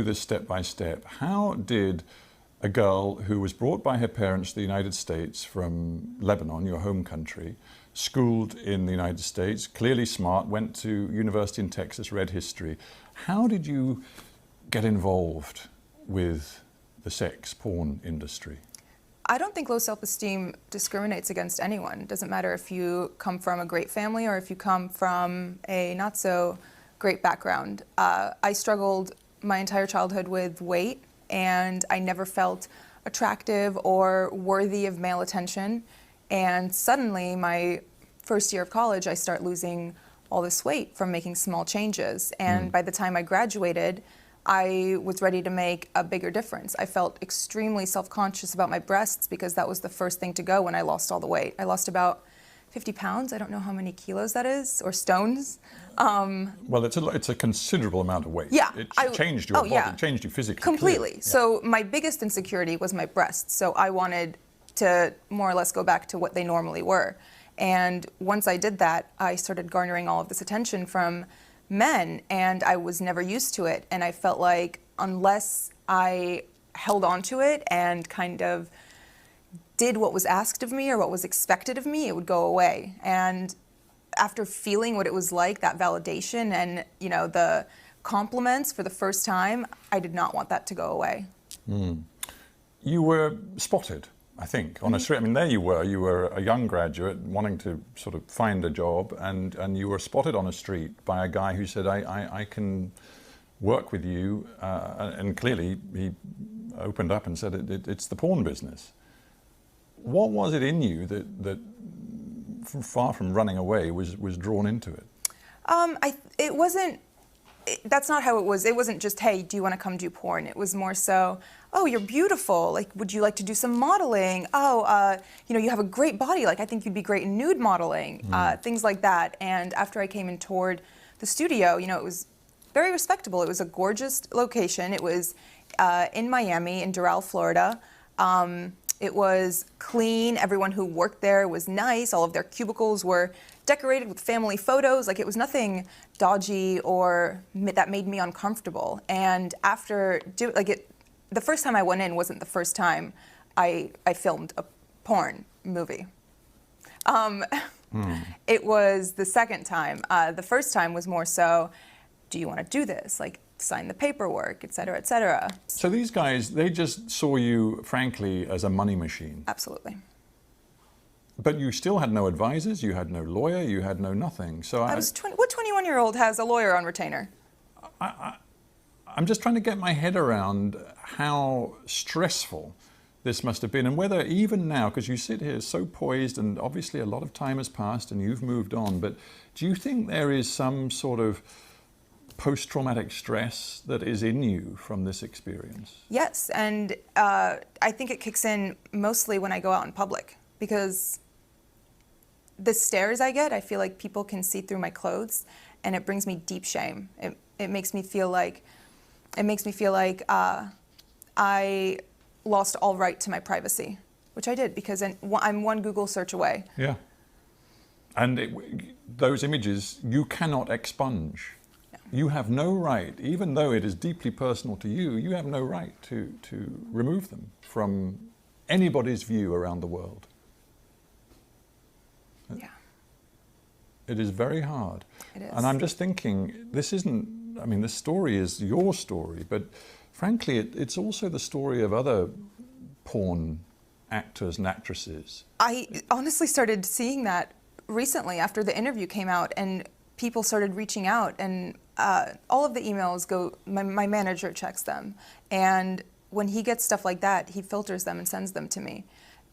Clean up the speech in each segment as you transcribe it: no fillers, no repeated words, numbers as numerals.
Do this step by step. How did a girl who was brought by her parents to the United States from Lebanon, your home country, schooled in the United States, clearly smart, went to university in Texas, read history. How did you get involved with the sex porn industry? I don't think low self-esteem discriminates against anyone. It doesn't matter if you come from a great family or if you come from a not so great background. I struggled my entire childhood with weight, and I never felt attractive or worthy of male attention. And suddenly, my first year of college, I start losing all this weight from making small changes. And by the time I graduated, I was ready to make a bigger difference. I felt extremely self-conscious about my breasts because that was the first thing to go when I lost all the weight. I lost about 50 pounds. I don't know how many kilos that is, or stones. Well, it's a considerable amount of weight. Yeah. It changed your body, it changed you physically. Completely. Clearly. So my biggest insecurity was my breasts. So I wanted to more or less go back to what they normally were. And once I did that, I started garnering all of this attention from men, and I was never used to it. And I felt like unless I held on to it and kind of did what was asked of me or what was expected of me, it would go away. And after feeling what it was like, that validation and, you know, the compliments for the first time, I did not want that to go away. You were spotted, I think, on a street. I mean, there you were a young graduate wanting to sort of find a job, and you were spotted on a street by a guy who said, I can work with you, and clearly he opened up and said, it's the porn business. What was it in you that far from running away, was drawn into it? It wasn't, that's not how it was. It wasn't just, hey, do you want to come do porn? It was more so, oh, you're beautiful. Like, would you like to do some modeling? Oh, you know, you have a great body. Like, I think you'd be great in nude modeling. Things like that. And after I came and toured the studio, you know, it was very respectable. It was a gorgeous location. It was in Miami, in Doral, Florida. It was clean. Everyone who worked there was nice. All of their cubicles were decorated with family photos. Like, it was nothing dodgy or that made me uncomfortable. And after the first time I went in wasn't the first time I filmed a porn movie. It was the second time. The first time was more so, do you want to do this? Like, sign the paperwork, et cetera, et cetera. So these guys, they just saw you, frankly, as a money machine. Absolutely. But you still had no advisors, you had no lawyer, you had no nothing. So I was what 21-year-old has a lawyer on retainer? I'm just trying to get my head around how stressful this must have been, and whether even now, because you sit here so poised, and obviously a lot of time has passed and you've moved on, but do you think there is some sort of post-traumatic stress that is in you from this experience? Yes, and I think it kicks in mostly when I go out in public, because the stares I get, I feel like people can see through my clothes, and it brings me deep shame. It makes me feel like I lost all right to my privacy, which I did, because I'm one Google search away. Yeah, and those images you cannot expunge. You have no right, even though it is deeply personal to you, you have no right to remove them from anybody's view around the world. Yeah. It is very hard. It is. And I'm just thinking, this isn't, I mean, this story is your story, but frankly, it's also the story of other porn actors and actresses. I honestly started seeing that recently after the interview came out, and people started reaching out, and all of the emails go, my manager checks them, and when he gets stuff like that, he filters them and sends them to me.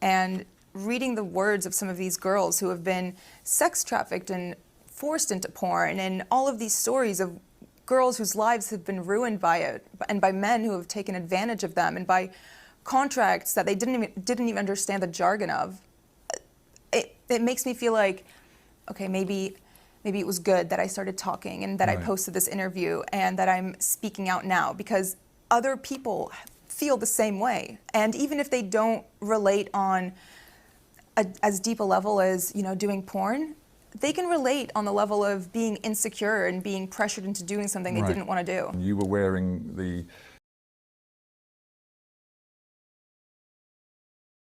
And reading the words of some of these girls who have been sex trafficked and forced into porn, and all of these stories of girls whose lives have been ruined by it, and by men who have taken advantage of them, and by contracts that they didn't even understand the jargon of, it makes me feel like, okay, maybe it was good that I started talking, and that I posted this interview, and that I'm speaking out now, because other people feel the same way. And even if they don't relate on as deep a level as, you know, doing porn, they can relate on the level of being insecure and being pressured into doing something they didn't want to do. You were wearing the